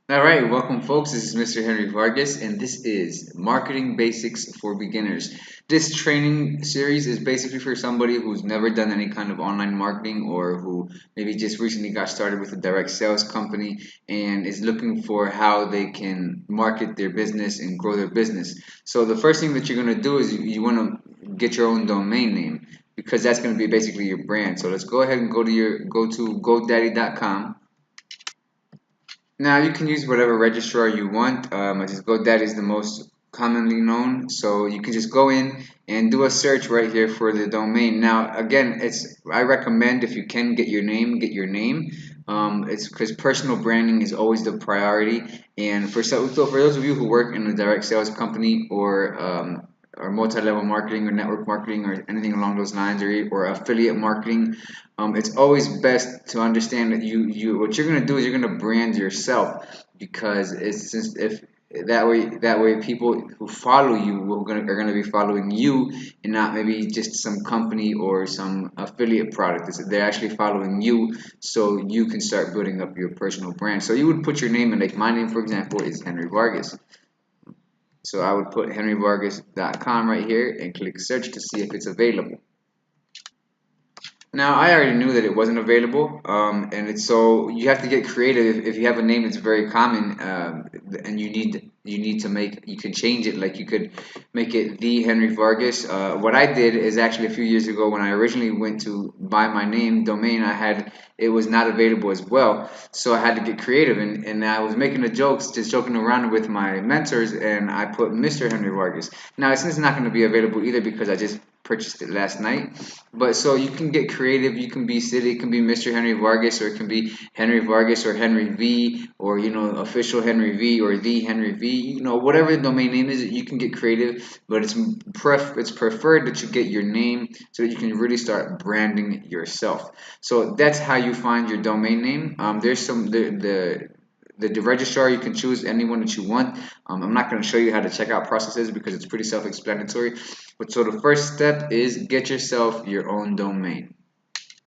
All right, welcome, folks. This is Mr. Henry Vargas, and this is Marketing Basics for Beginners. This training series is basically for somebody who's never done any kind of online marketing or who maybe just recently got started with a direct sales company and is looking for how they can market their business and grow their business. So, the first thing that you're going to do is you want to get your own domain name because that's going to be basically your brand. So, let's go ahead and go to GoDaddy.com. Now you can use whatever registrar you want. I just GoDaddy is the most commonly known, so you can just go in and do a search right here for the domain. Now again, it's I recommend if you can get your name, get your name. It's because personal branding is always the priority. And for those of you who work in a direct sales company or multi-level marketing or network marketing or anything along those lines or affiliate marketing, it's always best to understand that you what you're going to do is you're going to brand yourself because it's just if that way people who follow you are going to be following you and not maybe just some company or some affiliate product. They're actually following you so you can start building up your personal brand. So you would put your name in, like my name for example is Henry Vargas. So I would put henryvargas.com right here and click search to see if it's available. Now I already knew that it wasn't available, and it's so you have to get creative. If you have a name that's very common, and you need to make you can change it. Like you could make it the Henry Vargas. What I did is actually a few years ago when I originally went to buy my name domain, it was not available as well, so I had to get creative, and I was making the jokes, just joking around with my mentors, and I put Mr. Henry Vargas. Now it's not going to be available either because I just purchased it last night. But so you can get creative. You can be city. It can be Mr. Henry Vargas, or it can be Henry Vargas, or Henry V, or official Henry V, or the Henry V. Whatever the domain name is, you can get creative. But it's preferred that you get your name so that you can really start branding yourself. So that's how you find your domain name. There's some the registrar, you can choose anyone that you want. I'm not going to show you how the checkout process is because it's pretty self-explanatory. But so the first step is get yourself your own domain.